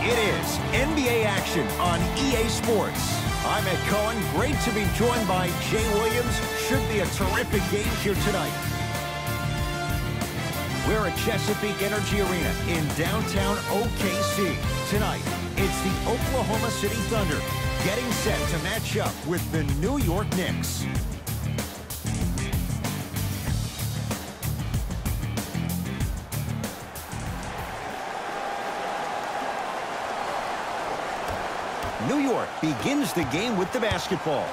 It is NBA action on EA Sports. I'm Ed Cohen. Great to be joined by Jay Williams. Should be a terrific game here tonight. We're at Chesapeake Energy Arena in downtown OKC. Tonight, it's the Oklahoma City Thunder getting set to match up with the New York Knicks. New York begins the game with the basketball.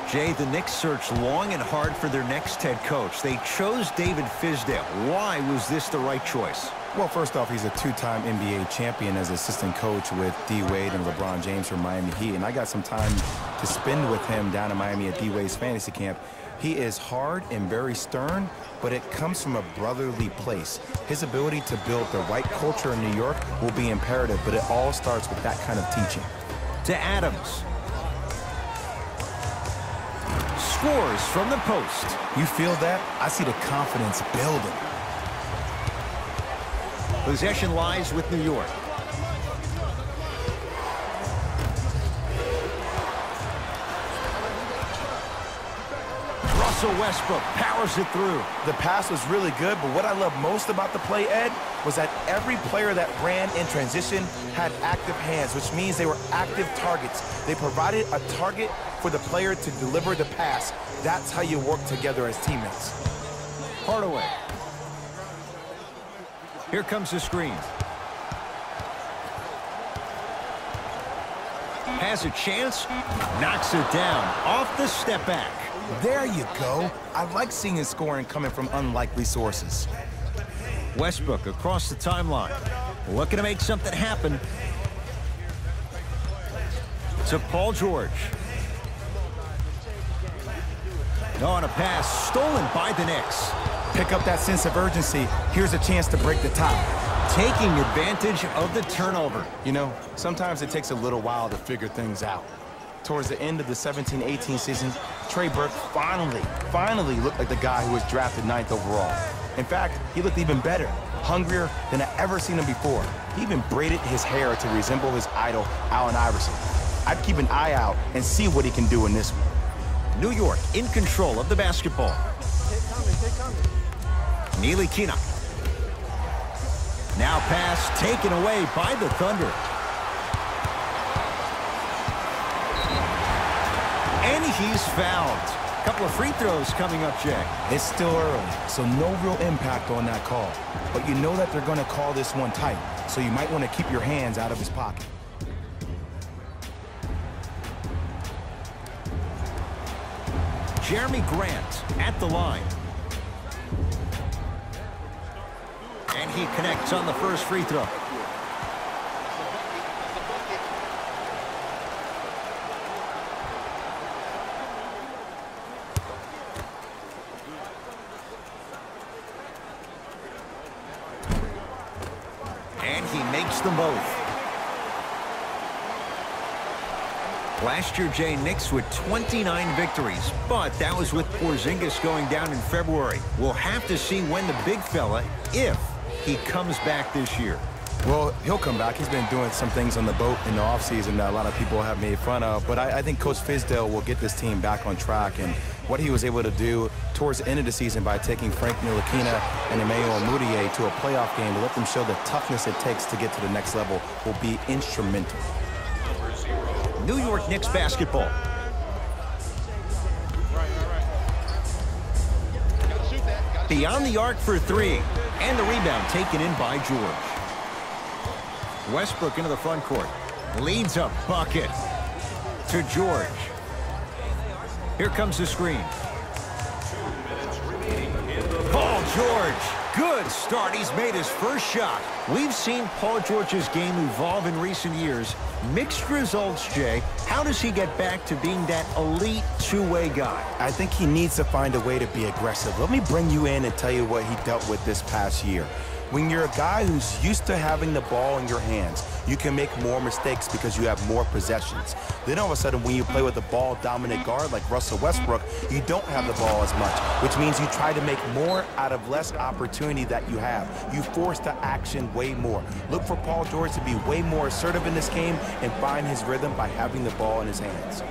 Jay, the Knicks searched long and hard for their next head coach. They chose David Fizdale. Why was this the right choice? Well, first off, he's a two-time NBA champion as assistant coach with D. Wade and LeBron James from Miami Heat. And I got some time to spend with him down in Miami at D. Wade's fantasy camp. He is hard and very stern, but it comes from a brotherly place. His ability to build the right culture in New York will be imperative, but it all starts with that kind of teaching. To Adams. Scores from the post. You feel that? I see the confidence building. Possession lies with New York. Russell Westbrook powers it through. The pass was really good, but what I love most about the play, Ed, was that every player that ran in transition had active hands, which means they were active targets. They provided a target for the player to deliver the pass. That's how you work together as teammates. Hardaway. Here comes the screen. Has a chance. Knocks it down. Off the step back. There you go. I like seeing his scoring coming from unlikely sources. Westbrook across the timeline. Looking to make something happen. To Paul George. On a pass stolen by the Knicks. Pick up that sense of urgency. Here's a chance to break the tie. Taking advantage of the turnover. You know, sometimes it takes a little while to figure things out. Towards the end of the 17-18 season, Trey Burke finally looked like the guy who was drafted 9th overall. In fact, he looked even better, hungrier than I ever seen him before. He even braided his hair to resemble his idol, Allen Iverson. I'd keep an eye out and see what he can do in this one. New York in control of the basketball. Neely Kina. Now pass taken away by the Thunder. And he's fouled. A couple of free throws coming up, Jay. It's still early, so no real impact on that call. But you know that they're going to call this one tight, so you might want to keep your hands out of his pocket. Jeremy Grant at the line. And he connects on the first free throw. And he makes them both. Last year, Jay, Knicks with 29 victories, but that was with Porzingis going down in February. We'll have to see when the big fella, if he comes back this year. Well, he'll come back. He's been doing some things on the boat in the offseason that a lot of people have made fun of. But I think Coach Fizdale will get this team back on track. And what he was able to do towards the end of the season by taking Frank Ntilikina and Emmanuel Mudiay to a playoff game to let them show the toughness it takes to get to the next level will be instrumental. New York Knicks basketball. Beyond the arc for three. And the rebound taken in by George. Westbrook into the front court. Leads a bucket to George. Here comes the screen. Paul George. Good start. He's made his first shot. We've seen Paul George's game evolve in recent years. Mixed results, Jay. How does he get back to being that elite two-way guy? I think he needs to find a way to be aggressive. Let me bring you in and tell you what he dealt with this past year. When you're a guy who's used to having the ball in your hands, you can make more mistakes because you have more possessions. Then all of a sudden, when you play with a ball-dominant guard like Russell Westbrook, you don't have the ball as much, which means you try to make more out of less opportunity that you have. You force the action way more. Look for Paul George to be way more assertive in this game and find his rhythm by having the ball in his hands.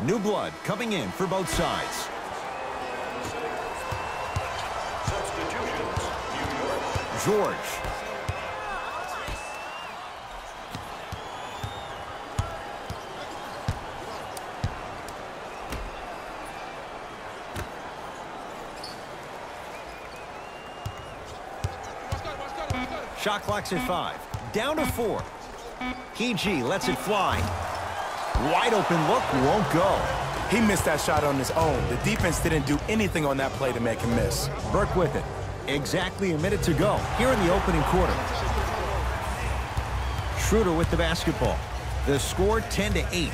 New blood coming in for both sides. Substitutions, New York. George. Shot clock's at 5. Down to 4. PG lets it fly. Wide open look, won't go. He missed that shot on his own. The defense didn't do anything on that play to make him miss. Burke with it. Exactly a minute to go here in the opening quarter. Schroeder with the basketball. The score 10-8.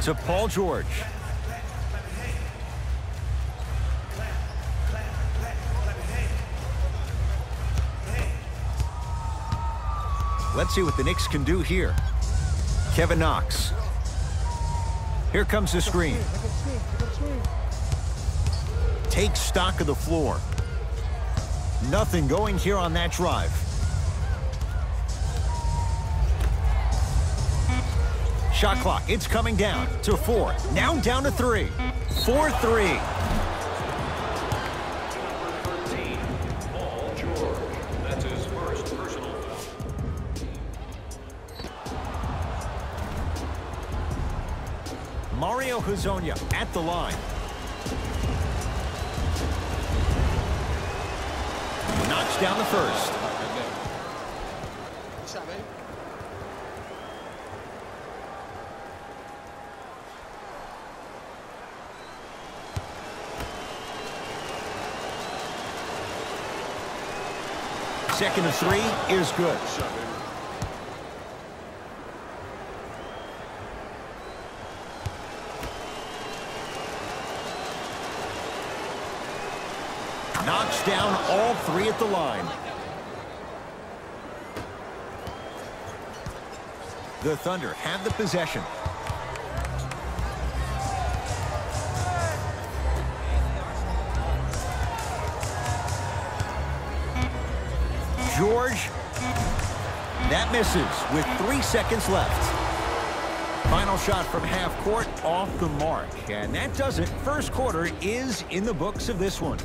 To Paul George. Let's see what the Knicks can do here. Kevin Knox. Here comes the screen. Take stock of the floor. Nothing going here on that drive. Shot clock, it's coming down to 4. Now down to 3. 4-3. Paul George. That's his first personal foul. Mario Hezonja at the line. Knocks down the first. Second of 3 is good. Knocks down all 3 at the line. The Thunder have the possession. George. That misses with 3 seconds left. Final shot from half court off the mark. And that does it. First quarter is in the books of this one.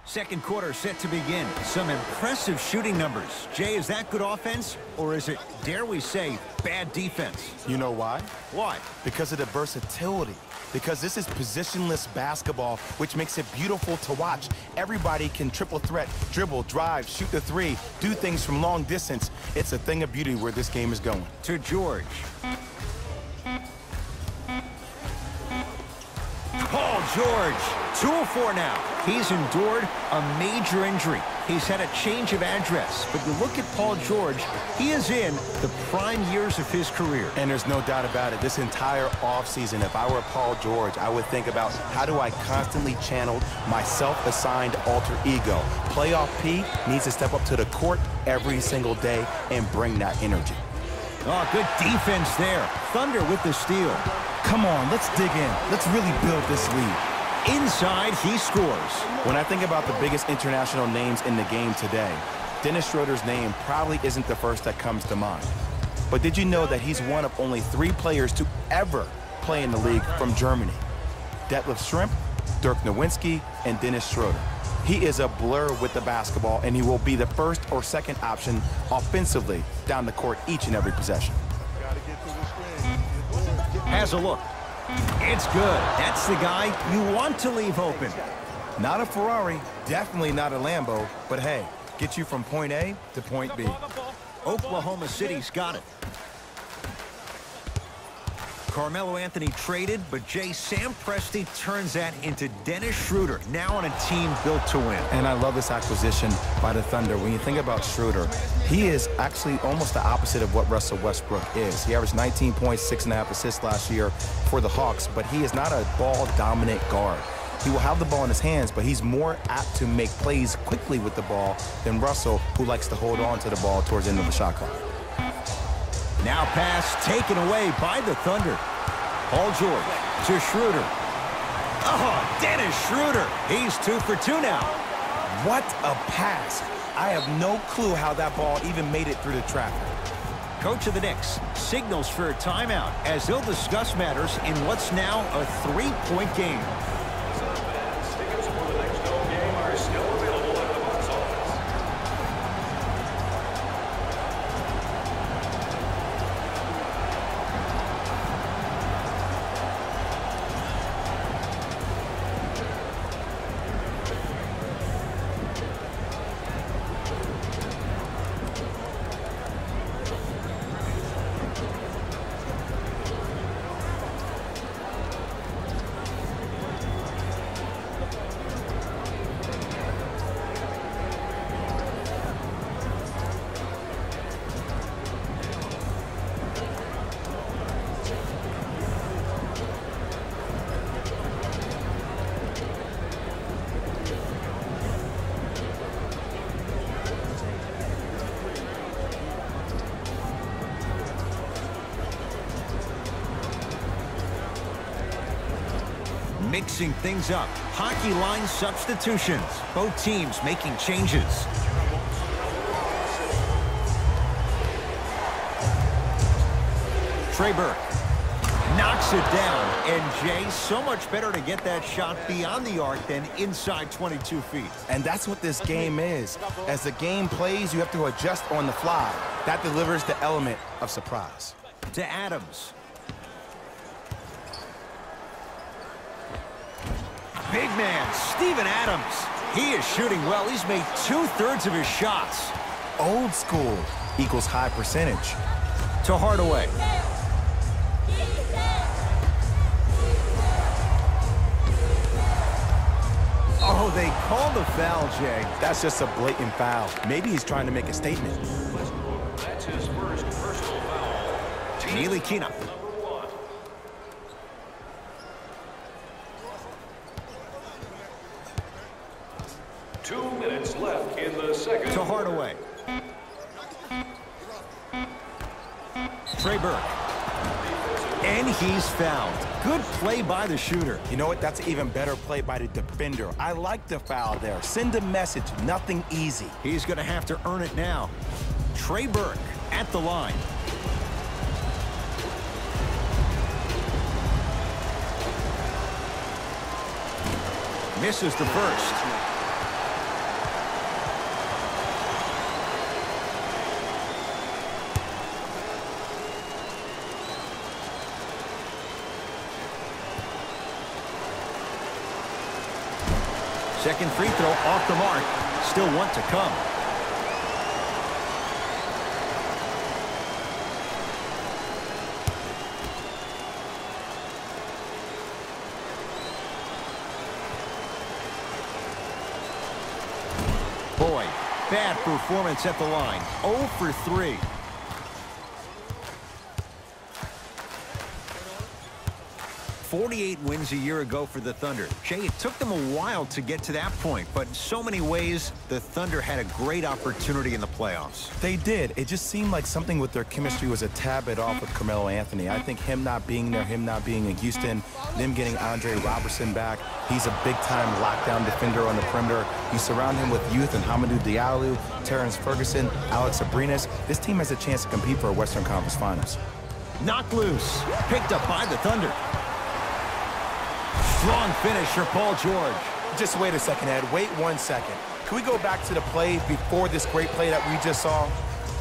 Second quarter set to begin. Some impressive shooting numbers. Jay, is that good offense, or is it, dare we say, bad defense? You know why? Why? Because of the versatility. Because this is positionless basketball, which makes it beautiful to watch. Everybody can triple threat, dribble, drive, shoot the 3, do things from long distance. It's a thing of beauty where this game is going. To George. Paul George, 2 of 4 now. He's endured a major injury. He's had a change of address, but you look at Paul George, he is in the prime years of his career. And there's no doubt about it. This entire offseason, if I were Paul George, I would think about how do I constantly channel my self-assigned alter ego. Playoff P needs to step up to the court every single day and bring that energy. Oh, good defense there. Thunder with the steal. Come on, let's dig in. Let's really build this lead. Inside, he scores. When I think about the biggest international names in the game today, Dennis Schroeder's name probably isn't the first that comes to mind. But did you know that he's one of only 3 players to ever play in the league from Germany? Detlef Schrempf, Dirk Nowitzki, and Dennis Schroeder. He is a blur with the basketball, and he will be the first or second option offensively down the court each and every possession. Has a look. It's good. That's the guy you want to leave open. Not a Ferrari, definitely not a Lambo, but hey, get you from point A to point B. Oklahoma City's got it. Carmelo Anthony traded, but Sam Presti turns that into Dennis Schroeder, now on a team built to win. And I love this acquisition by the Thunder. When you think about Schroeder, he is actually almost the opposite of what Russell Westbrook is. He averaged 19 points, 6.5 assists last year for the Hawks, but he is not a ball-dominant guard. He will have the ball in his hands, but he's more apt to make plays quickly with the ball than Russell, who likes to hold on to the ball towards the end of the shot clock. Now pass taken away by the Thunder. Paul George to Schroeder. Oh, Dennis Schroeder. He's 2 for 2 now. What a pass. I have no clue how that ball even made it through the traffic. Coach of the Knicks signals for a timeout as they'll discuss matters in what's now a 3-point game. Tickets for the next home game are still available at the box office. Mixing things up. Hockey line substitutions. Both teams making changes. Trey Burke knocks it down. And Jay, so much better to get that shot beyond the arc than inside 22 feet. And that's what this game is. As the game plays, you have to adjust on the fly. That delivers the element of surprise. To Adams. Big man, Steven Adams. He is shooting well. He's made 2/3 of his shots. Old school equals high percentage. To Hardaway. Oh, they call the foul, Jay. That's just a blatant foul. Maybe he's trying to make a statement. That's his first personal foul. Neely Keenan. Number 1. Two minutes left in the second. To Hardaway. Trey Burke. And he's fouled. Good play by the shooter. You know what? That's an even better play by the defender. I like the foul there. Send a message. Nothing easy. He's going to have to earn it now. Trey Burke at the line. Misses the first. Second free throw off the mark. Still one to come. Boy, bad performance at the line. 0 for 3. "48 wins a year ago for the Thunder." Jay, it took them a while to get to that point, but in so many ways, the Thunder had a great opportunity in the playoffs. They did. It just seemed like something with their chemistry was a tad bit off with Carmelo Anthony. I think him not being there, him not being in Houston, them getting Andre Robertson back. He's a big-time lockdown defender on the perimeter. You surround him with youth and Hamidou Diallo, Terrence Ferguson, Alex Abrinas. This team has a chance to compete for a Western Conference Finals. Knocked loose. Picked up by the Thunder. Strong finish for Paul George. Just wait a second, Ed. Wait 1 second. Can we go back to the play before this great play that we just saw?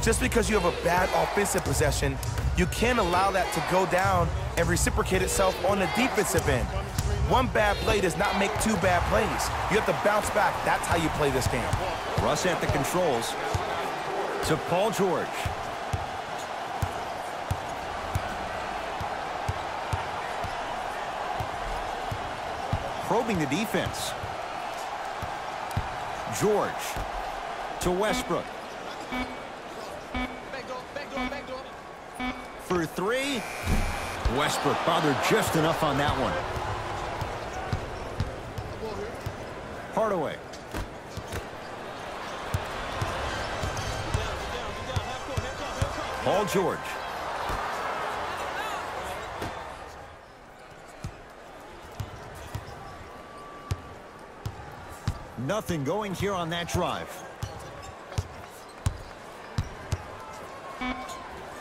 Just because you have a bad offensive possession, you can't allow that to go down and reciprocate itself on the defensive end. One bad play does not make 2 bad plays. You have to bounce back. That's how you play this game. Russ at the controls. To Paul George. Probing the defense. George to Westbrook. For 3. Westbrook bothered just enough on that one. Hardaway. Paul George. Nothing going here on that drive.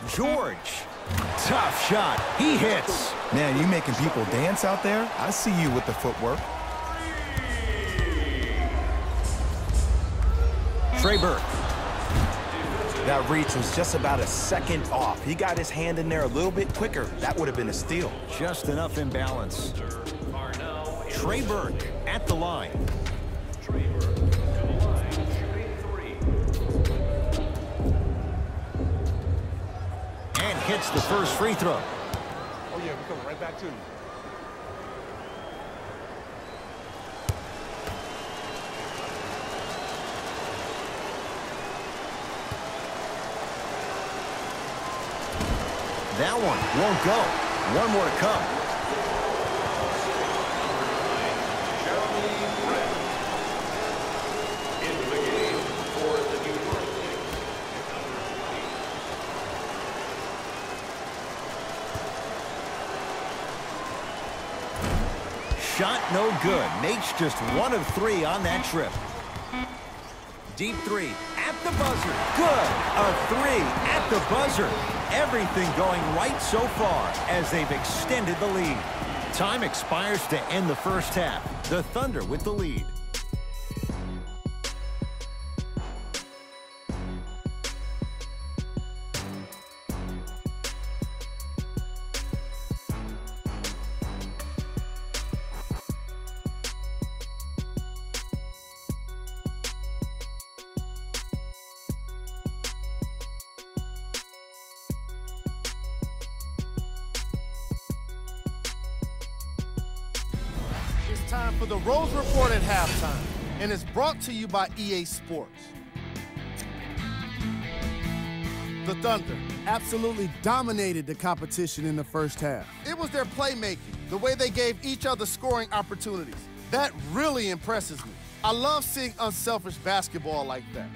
George. Tough shot. He hits. Man, you making people dance out there? I see you with the footwork. Trey Burke. That reach was just about a second off. He got his hand in there a little bit quicker. That would have been a steal. Just enough imbalance. Trey Burke at the line. And hits the first free throw. Oh, yeah, we're coming right back to you. That one won't go. One more to come. Shot no good. Makes just 1 of 3 on that trip. Deep 3 at the buzzer. Good. A 3 at the buzzer. Everything going right so far as they've extended the lead. Time expires to end the first half. The Thunder with the lead. Time for the Rose Report at halftime, and it's brought to you by EA Sports. The Thunder absolutely dominated the competition in the first half. It was their playmaking, the way they gave each other scoring opportunities. That really impresses me. I love seeing unselfish basketball like that.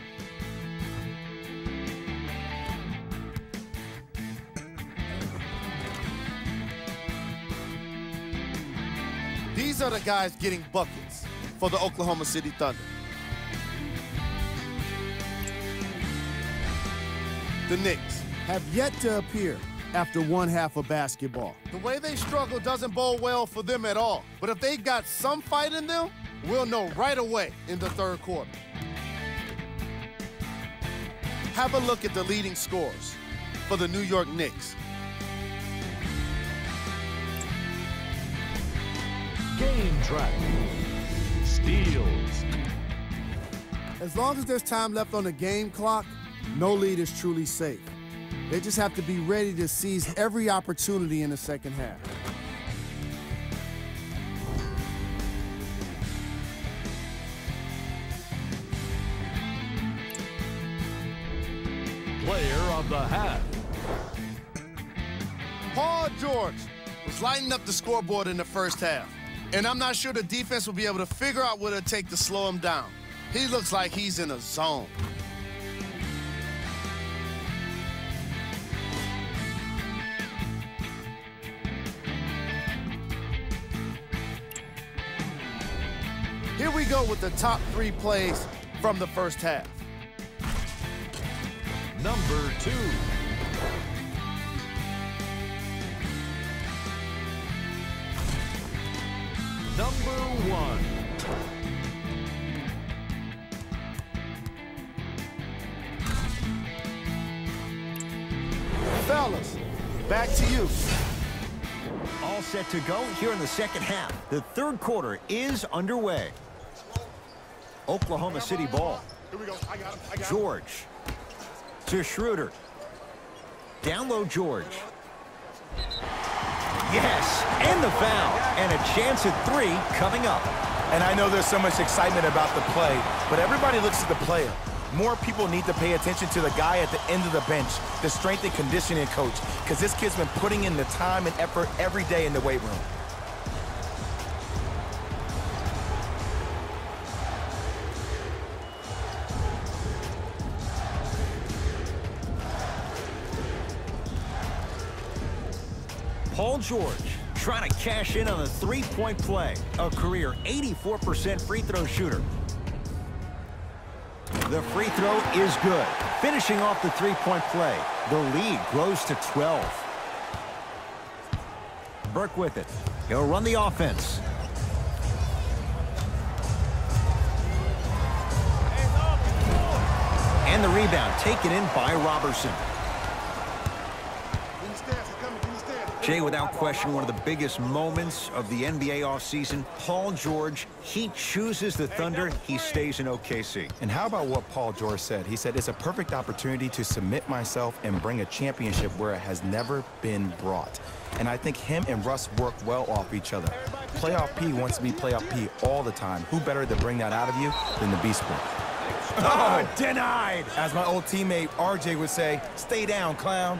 These are the guys getting buckets for the Oklahoma City Thunder. The Knicks have yet to appear after one half of basketball. The way they struggle doesn't bode well for them at all. But if they got some fight in them, we'll know right away in the third quarter. Have a look at the leading scorers for the New York Knicks. Game track. Steals. As long as there's time left on the game clock, no lead is truly safe. They just have to be ready to seize every opportunity in the second half. of the half. Paul George was lighting up the scoreboard in the first half, and I'm not sure the defense will be able to figure out what it'll take to slow him down. He looks like he's in a zone. Here we go with the top 3 plays from the first half. Number 2. Number 1. Fellas, back to you. All set to go here in the second half. The third quarter is underway. Oklahoma City ball. Here we go. I got him. George to Schroeder. Down low, George. Yes, and the foul. And a chance at 3 coming up. And I know there's so much excitement about the play, but everybody looks at the player. More people need to pay attention to the guy at the end of the bench, the strength and conditioning coach, because this kid's been putting in the time and effort every day in the weight room. Paul George trying to cash in on a 3-point play. A career 84% free throw shooter. The free throw is good. Finishing off the 3-point play. The lead grows to 12. Burke with it. He'll run the offense. And the rebound taken in by Robertson. Jay, without question, one of the biggest moments of the NBA offseason. Paul George, he chooses the Thunder. He stays in OKC. And how about what Paul George said? He said, it's a perfect opportunity to submit myself and bring a championship where it has never been brought. And I think him and Russ work well off each other. Playoff P wants to be playoff P all the time. Who better to bring that out of you than the Beast Boy? Oh, denied. As my old teammate RJ would say, stay down, clown.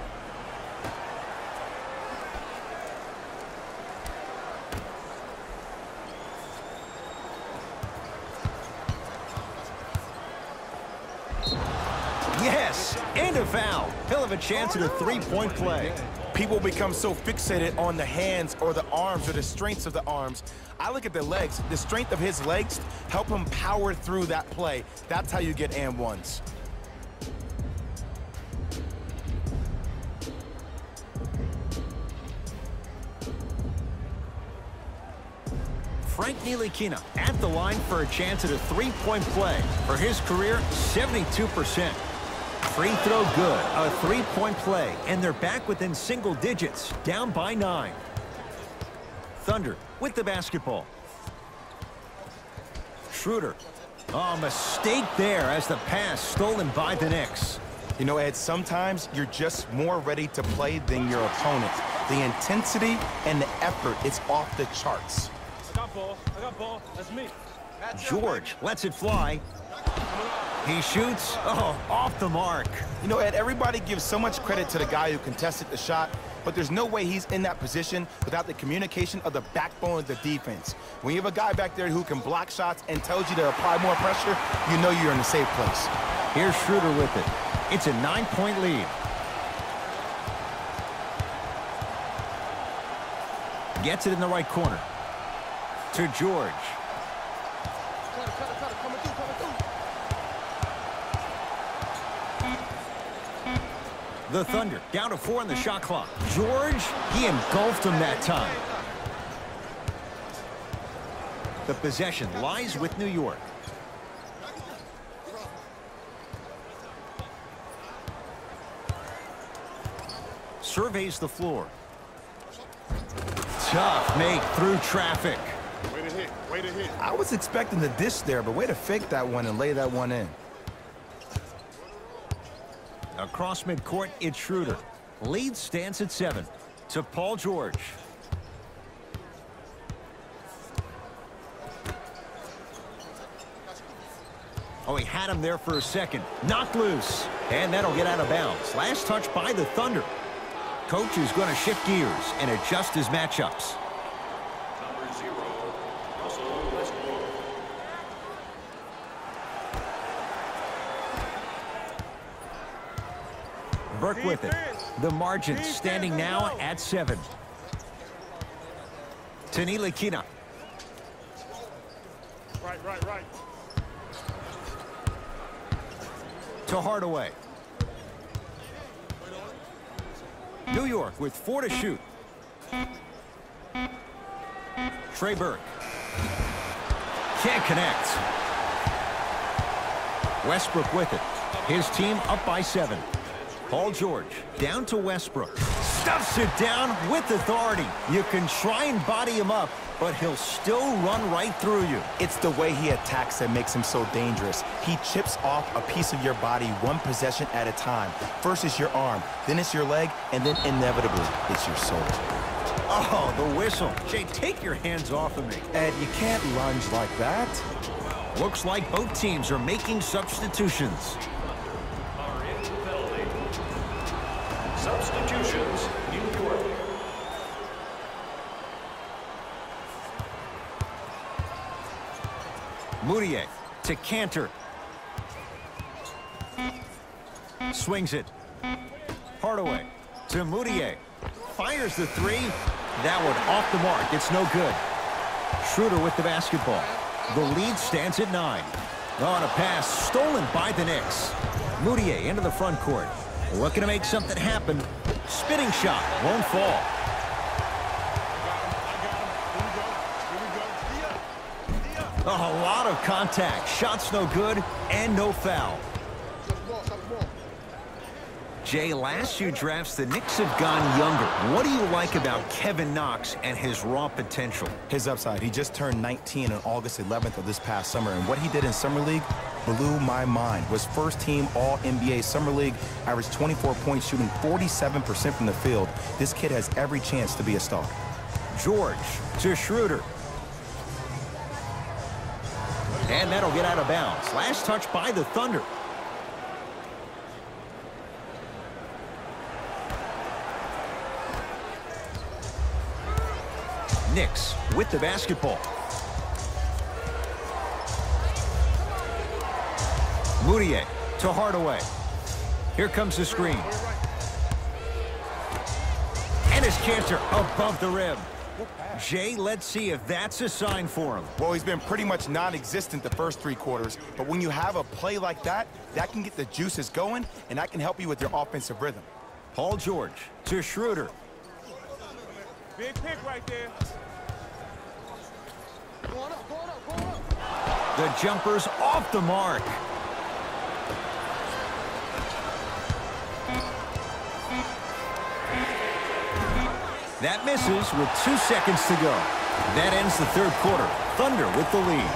Yes, and a foul. He'll have a chance at a 3-point play. People become so fixated on the hands or the arms or the strengths of the arms. I look at the legs. The strength of his legs help him power through that play. That's how you get and ones. Frank Ntilikina at the line for a chance at a 3-point play. For his career, 72%. Free throw good, a 3-point play, and they're back within single digits, down by 9. Thunder with the basketball. Schroeder. Oh, mistake there as the pass stolen by the Knicks. You know, Ed, sometimes you're just more ready to play than your opponent. The intensity and the effort, it's off the charts. I got ball. That's me. George lets it fly. He shoots. Oh, off the mark. You know, Ed, everybody gives so much credit to the guy who contested the shot, but there's no way he's in that position without the communication of the backbone of the defense. When you have a guy back there who can block shots and tells you to apply more pressure, you know you're in a safe place. Here's Schroeder with it. It's a 9-point lead. Gets it in the right corner. To George. The Thunder down to 4 on the shot clock. George, he engulfed him that time. The possession lies with New York. Surveys the floor. Tough make through traffic. Way to hit. Way to hit. I was expecting the dish there, but way to fake that one and lay that one in. Across midcourt, it's Schroeder. Lead stands at 7 to Paul George. Oh, he had him there for a second. Knocked loose. And that'll get out of bounds. Last touch by the Thunder. Coach is going to shift gears and adjust his matchups. Number 0, Russell Westbrook. Burke with it. The margin standing now at 7. To Ntilikina. Right. To Hardaway. New York with 4 to shoot. Trey Burke. Can't connect. Westbrook with it. His team up by 7. Paul George down to Westbrook. Stuffs it down with authority. You can try and body him up, but he'll still run right through you. It's the way he attacks that makes him so dangerous. He chips off a piece of your body one possession at a time. First it's your arm, then it's your leg, and then inevitably it's your soul. Oh, the whistle. Jay, take your hands off of me. Ed, you can't lunge like that. Looks like both teams are making substitutions. Are in the building. Substitutions, New York. Moutier to Cantor. Swings it. Hardaway to Moutier. Fires the 3. That one off the mark. It's no good. Schroeder with the basketball. The lead stands at 9. On a pass stolen by the Knicks. Moutier into the front court. Looking to make something happen. Spinning shot. Won't fall. A lot of contact. Shots no good and no foul. Jay, last few drafts, the Knicks have gone younger. What do you like about Kevin Knox and his raw potential? His upside. He just turned 19 on August 11th of this past summer, and what he did in Summer League blew my mind. Was first team All-NBA Summer League, averaged 24 points, shooting 47% from the field. This kid has every chance to be a star. George to Schroeder. And that'll get out of bounds. Last touch by the Thunder. Knicks with the basketball. Moutier to Hardaway. Here comes the screen. And it's Cantor above the rim. Jay, let's see if that's a sign for him. Well, he's been pretty much non-existent the first 3 quarters, but when you have a play like that, that can get the juices going, and that can help you with your offensive rhythm. Paul George to Schroeder. Big pick right there. The jumper's off the mark. That misses with 2 seconds to go. That ends the 3rd quarter. Thunder with the lead.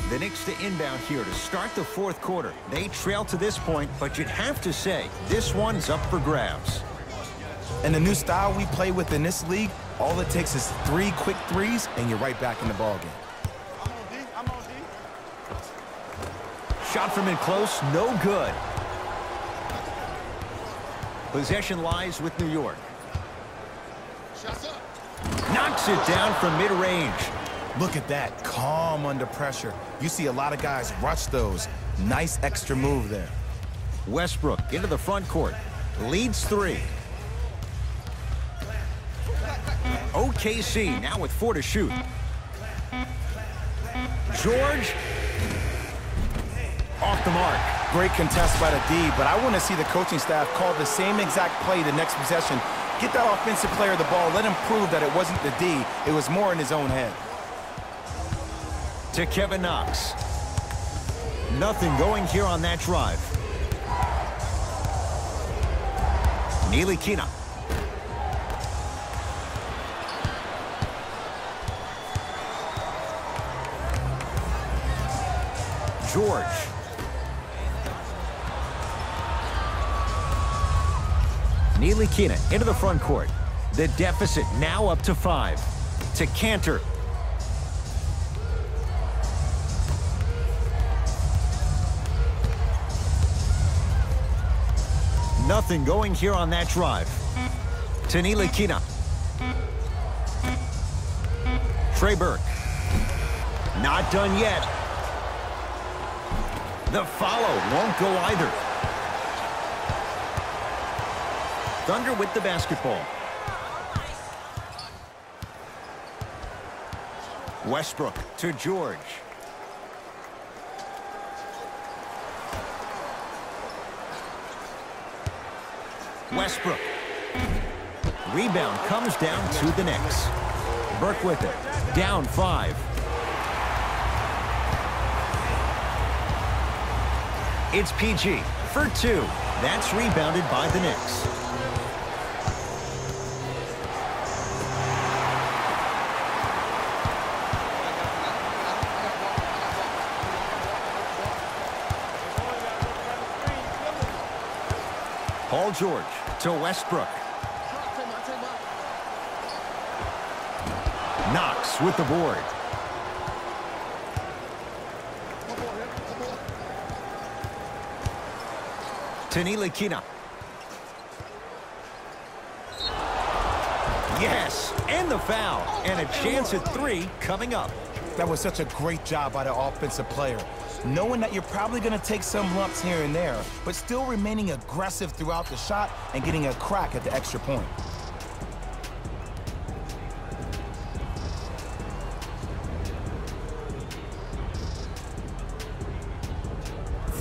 The Knicks to inbound here to start the 4th quarter. They trail to this point, but you'd have to say this one's up for grabs. And the new style we play with in this league, all it takes is 3 quick threes, and you're right back in the ballgame. I'm on D. Shot from in close, no good. Possession lies with New York. Knocks it down from mid-range. Look at that, calm under pressure. You see a lot of guys rush those. Nice extra move there. Westbrook into the front court. Leads 3. OKC now with 4 to shoot. George. Off the mark. Great contest by the D, but I want to see the coaching staff call the same exact play the next possession. Get that offensive player the ball. Let him prove that it wasn't the D. It was more in his own head. To Kevin Knox. Nothing going here on that drive. Ntilikina. George. Ntilikina into the front court. The deficit now up to 5. To Cantor. Nothing going here on that drive. To Ntilikina. Trey Burke. Not done yet. The follow won't go either. Thunder with the basketball. Westbrook to George. Westbrook. Rebound comes down to the Knicks. Burke with it. Down 5. It's PG for 2. That's rebounded by the Knicks. Paul George to Westbrook. Knox with the board. To Ntilikina. Yes, and the foul. And a chance at 3 coming up. That was such a great job by the offensive player. Knowing that you're probably going to take some lumps here and there, but still remaining aggressive throughout the shot and getting a crack at the extra point.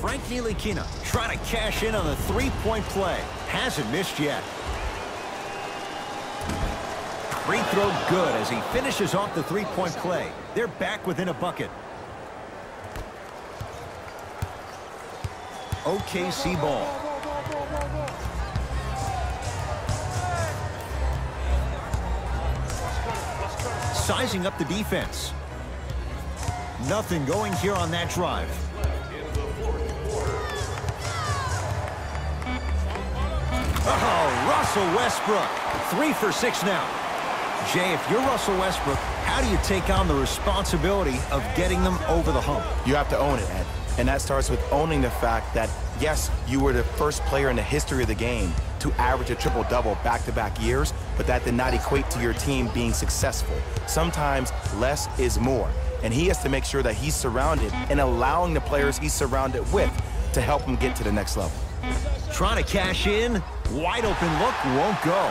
Frank Ntilikina trying to cash in on the 3-point play. Hasn't missed yet. Free throw good as he finishes off the 3-point play. They're back within a bucket. OKC ball. Sizing up the defense. Nothing going here on that drive. Oh, Russell Westbrook. 3 for 6 now. Jay, if you're Russell Westbrook, how do you take on the responsibility of getting them over the hump? You have to own it, Ed. And that starts with owning the fact that, yes, you were the first player in the history of the game to average a triple-double back-to-back years, but that did not equate to your team being successful. Sometimes less is more. And he has to make sure that he's surrounded and allowing the players he's surrounded with to help him get to the next level. Trying to cash in. Wide open look won't go.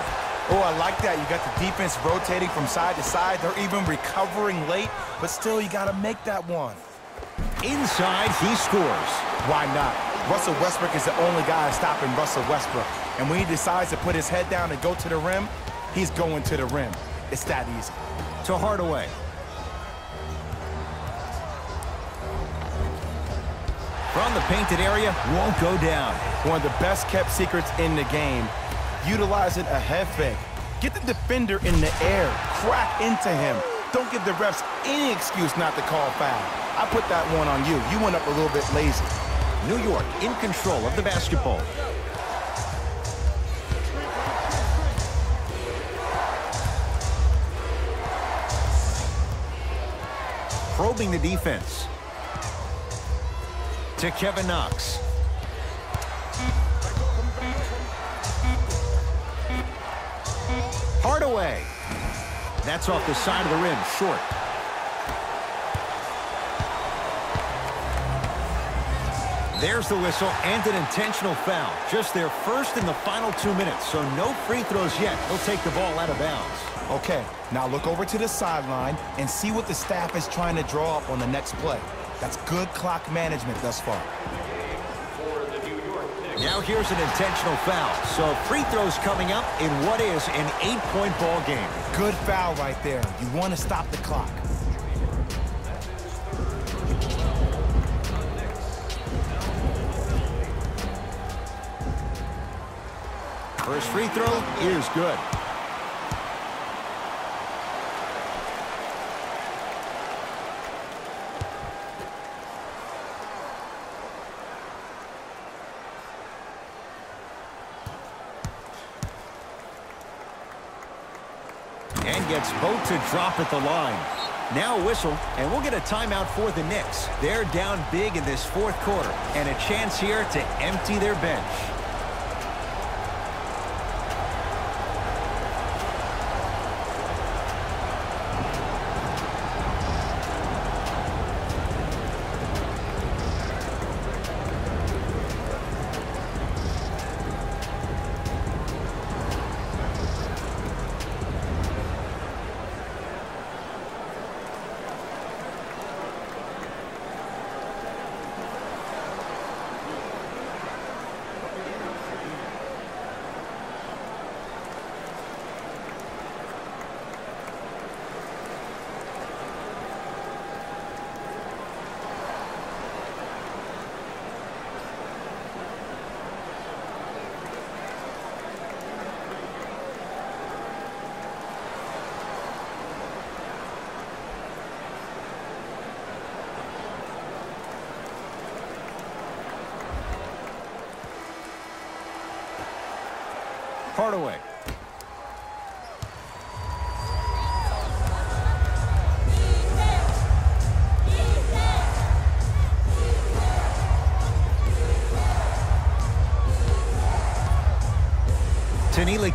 Oh, I like that. You got the defense rotating from side to side. They're even recovering late, but still you got to make that one. Inside, he scores. Why not? Russell Westbrook is the only guy stopping Russell Westbrook. And when he decides to put his head down and go to the rim, he's going to the rim. It's that easy. To Hardaway. From the painted area, won't go down. One of the best kept secrets in the game. Utilizing a head fake. Get the defender in the air. Crack into him. Don't give the refs any excuse not to call foul. I put that one on you. You went up a little bit lazy. New York in control of the basketball. Probing the defense. To Kevin Knox. Hardaway. That's off the side of the rim, short. There's the whistle and an intentional foul. Just their first in the final 2 minutes, so no free throws yet. He'll take the ball out of bounds. Okay, now look over to the sideline and see what the staff is trying to draw up on the next play. That's good clock management thus far. Now here's an intentional foul. So free throws coming up in what is an 8-point ball game. Good foul right there. You want to stop the clock. First free throw is good. gets both to drop at the line. Now a whistle, and we'll get a timeout for the Knicks. They're down big in this fourth quarter, and a chance here to empty their bench. Hardaway.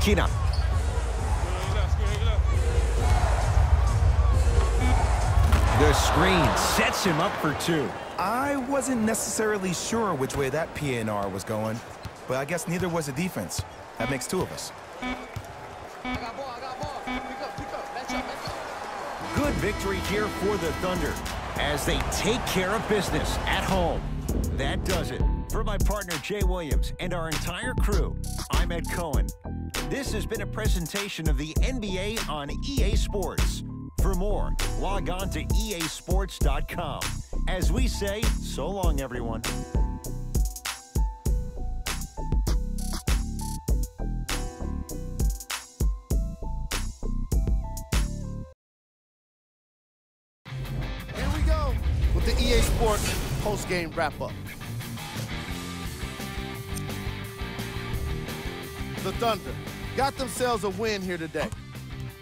Kina. The screen sets him up for two. I wasn't necessarily sure which way that PNR was going, but I guess neither was the defense. That makes two of us. Good victory here for the Thunder as they take care of business at home. That does it. For my partner, Jay Williams, and our entire crew, I'm Ed Cohen. This has been a presentation of the NBA on EA Sports. For more, log on to easports.com. As we say, so long, everyone. Here we go with the EA Sports post-game wrap-up. The Thunder got themselves a win here today.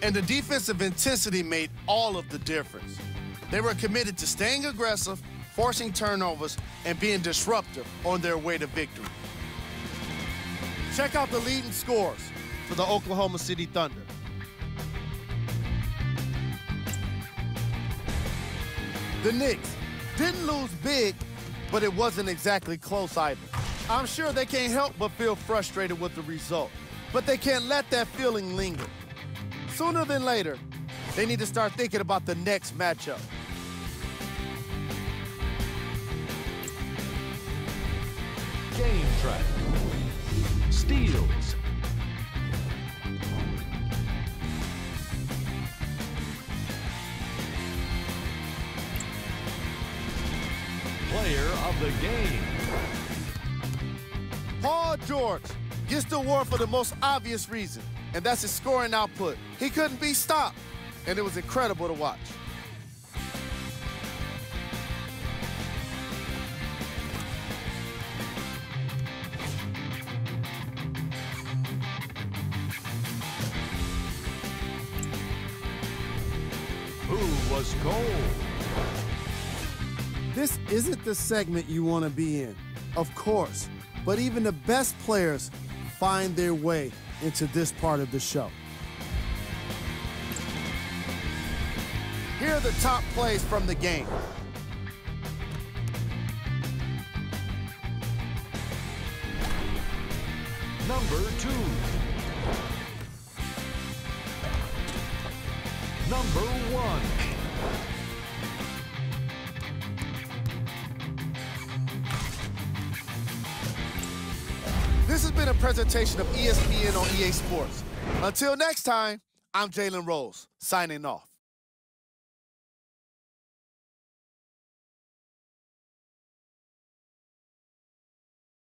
And the defensive intensity made all of the difference. They were committed to staying aggressive, forcing turnovers, and being disruptive on their way to victory. Check out the leading scores for the Oklahoma City Thunder. The Knicks didn't lose big, but it wasn't exactly close either. I'm sure they can't help but feel frustrated with the result, but they can't let that feeling linger. Sooner than later, they need to start thinking about the next matchup. Game track. Steals. Player of the game. Paul George gets the award for the most obvious reason, and that's his scoring output. He couldn't be stopped, and it was incredible to watch. Who was cold? This isn't the segment you want to be in, of course, but even the best players find their way into this part of the show. Here are the top plays from the game. Number 2. Number 1. This has been a presentation of ESPN on EA Sports. Until next time, I'm Jalen Rose, signing off.